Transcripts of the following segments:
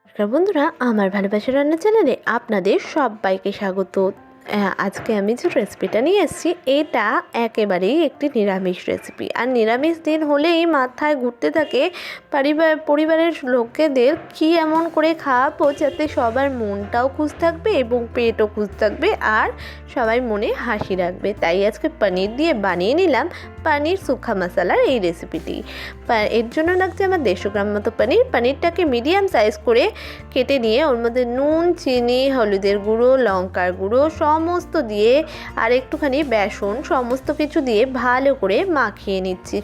নমস্কার বন্ধুরা, আমার ভালোবাসা রান্না চ্যানেলে আপনাদের সবাইকে স্বাগত। আজকে আমি যে রেসিপিটা নিয়ে এসেছি এটা একেবারেই একটি নিরামিষ রেসিপি। আর নিরামিষ দিন হলেই মাথায় ঘুরতে থাকে পরিবারের লোকেদের কী এমন করে খাওয়াবো যাতে সবার মনটাও খুশ থাকবে এবং পেটও খুশ থাকবে আর সবাই মনে হাসি রাখবে। তাই আজকে পনির দিয়ে বানিয়ে নিলাম পনির সুখা মশলার এই রেসিপিটি। এর জন্য লাগছে আমার 150 গ্রাম মতো পনিরটাকে মিডিয়াম সাইজ করে কেটে নিয়ে ওর মধ্যে নুন, চিনি, হলুদের গুঁড়ো, লঙ্কার গুঁড়ো সমস্ত দিয়ে আর একটুখানি বেসন সমস্ত কিছু দিয়ে ভালো করে মাখিয়ে নিচ্ছি।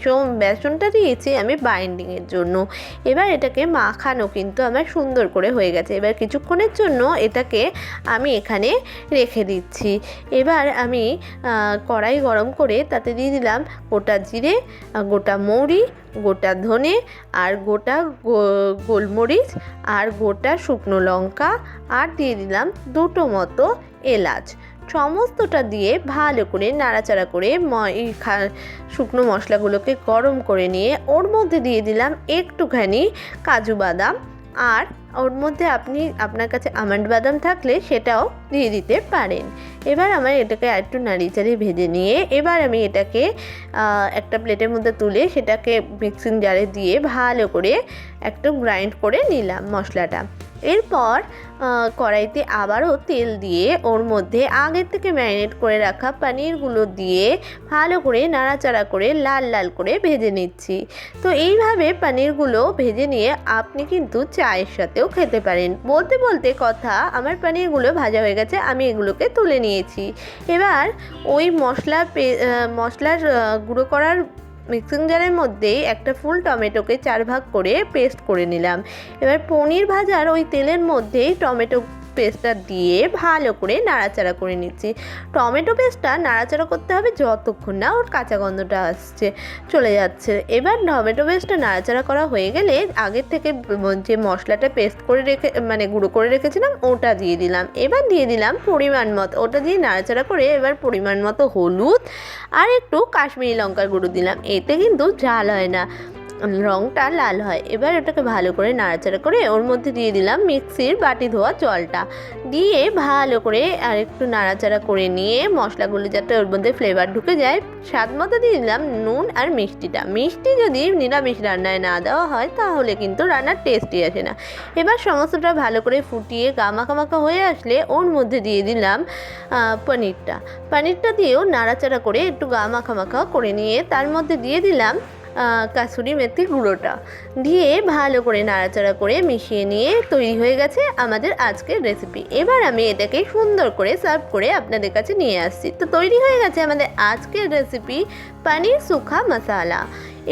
বেসনটা দিয়েছি আমি বাইন্ডিংয়ের জন্য। এবার এটাকে মাখানো কিন্তু আমার সুন্দর করে হয়ে গেছে। এবার কিছুক্ষণের জন্য এটাকে আমি এখানে রেখে দিচ্ছি। এবার আমি কড়াই গরম করে তাতে দিয়ে দিলাম গোটা জিরে, গোটা মৌরি, গোটা ধনে আর গোটা গোলমরিচ আর গোটা শুকনো লঙ্কা আর দিয়ে দিলাম 2টো মতো এলাচ। সমস্তটা দিয়ে ভালো করে নাড়াচাড়া করে শুকনো মশলাগুলোকে গরম করে নিয়ে ওর মধ্যে দিয়ে দিলাম একটুখানি কাজু বাদাম আর ওর মধ্যে আপনার কাছে আমন্ড বাদাম থাকলে সেটাও দিয়ে দিতে পারেন। এবার আমার এটাকে একটু নাড়িয়ে ভেজে নিয়ে এবার আমি এটাকে একটা প্লেটের মধ্যে তুলে সেটাকে মিক্সিং জারে দিয়ে ভালো করে একটু গ্রাইন্ড করে নিলাম মশলাটা। এরপর কড়াইতে আবারও তেল দিয়ে ওর মধ্যে আগের থেকে ম্যারিনেট করে রাখা পনিরগুলো দিয়ে ভালো করে নাড়াচাড়া করে লাল লাল করে ভেজে নিচ্ছি। তো এইভাবে পনিরগুলো ভেজে নিয়ে আপনি কিন্তু চায়ের সাথেও খেতে পারেন। বলতে বলতে কথা আমার পনিরগুলো ভাজা হয়ে গেছে, আমি এগুলোকে তুলে নিয়েছি। এবার ওই মশলার গুঁড়ো করার মিক্সিং জারের মধ্যেই একটা ফুল টমেটোকে 4 ভাগ করে পেস্ট করে নিলাম। এবার পনির ভাজার ওই তেলের মধ্যেই টমেটো পেস্টটা দিয়ে ভালো করে নাড়াচাড়া করে নিচ্ছি। টমেটো পেস্টটা নাড়াচাড়া করতে হবে যতক্ষণ না ওর কাঁচা গন্ধটা চলে যাচ্ছে। এবার টমেটো পেস্টটা নাড়াচাড়া করা হয়ে গেলে আগের থেকে যে মশলাটা পেস্ট করে গুঁড়ো করে রেখেছিলাম ওটা দিয়ে দিলাম। এবার দিয়ে দিলাম পরিমাণ মতো, ওটা দিয়ে নাড়াচাড়া করে এবার পরিমাণ মতো হলুদ আর একটু কাশ্মীরি লঙ্কার গুঁড়ো দিলাম। এতে কিন্তু ঝাল হয় না, রঙটা লাল হয়। এবার ওটাকে ভালো করে নাড়াচাড়া করে ওর মধ্যে দিয়ে দিলাম মিক্সির বাটি ধোয়া জলটা দিয়ে ভালো করে আর একটু নাড়াচাড়া করে নিয়ে মশলাগুলো যাতে ওর মধ্যে ফ্লেভার ঢুকে যায় স্বাদ মতো দিয়ে দিলাম নুন আর মিষ্টিটা। মিষ্টি যদি নিরামিষ রান্নায় না দেওয়া হয় তাহলে কিন্তু রান্নার টেস্টই আসে না। এবার সমস্তটা ভালো করে ফুটিয়ে মাখা হয়ে আসলে ওর মধ্যে দিয়ে দিলাম পনিরটা দিয়েও নাড়াচাড়া করে একটু মাখা করে নিয়ে তার মধ্যে দিয়ে দিলাম কাসুরি মেথির গুঁড়োটা দিয়ে ভালো করে নাড়াচাড়া করে মিশিয়ে নিয়ে তৈরি হয়ে গেছে আমাদের আজকের রেসিপি। এবার আমি এটাকে সুন্দর করে সার্ভ করে আপনাদের কাছে নিয়ে আসছি। তো তৈরি হয়ে গেছে আমাদের আজকের রেসিপি পনির সুখা মশলা।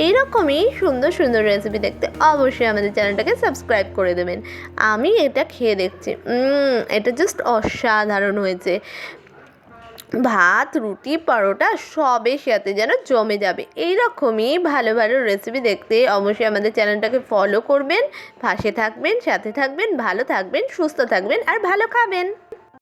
এইরকমই সুন্দর সুন্দর রেসিপি দেখতে অবশ্যই আমাদের চ্যানেলটাকে সাবস্ক্রাইব করে দেবেন। আমি এটা খেয়ে দেখছি, এটা জাস্ট অসাধারণ হয়েছে। ভাত, রুটি, পরোটা সবের সাথে যেন জমে যাবে। এইরকমই ভালো ভালো রেসিপি দেখতে অবশ্যই আমাদের চ্যানেলটাকে ফলো করবেন, পাশে থাকবেন, সাথে থাকবেন, ভালো থাকবেন, সুস্থ থাকবেন আর ভালো খাবেন।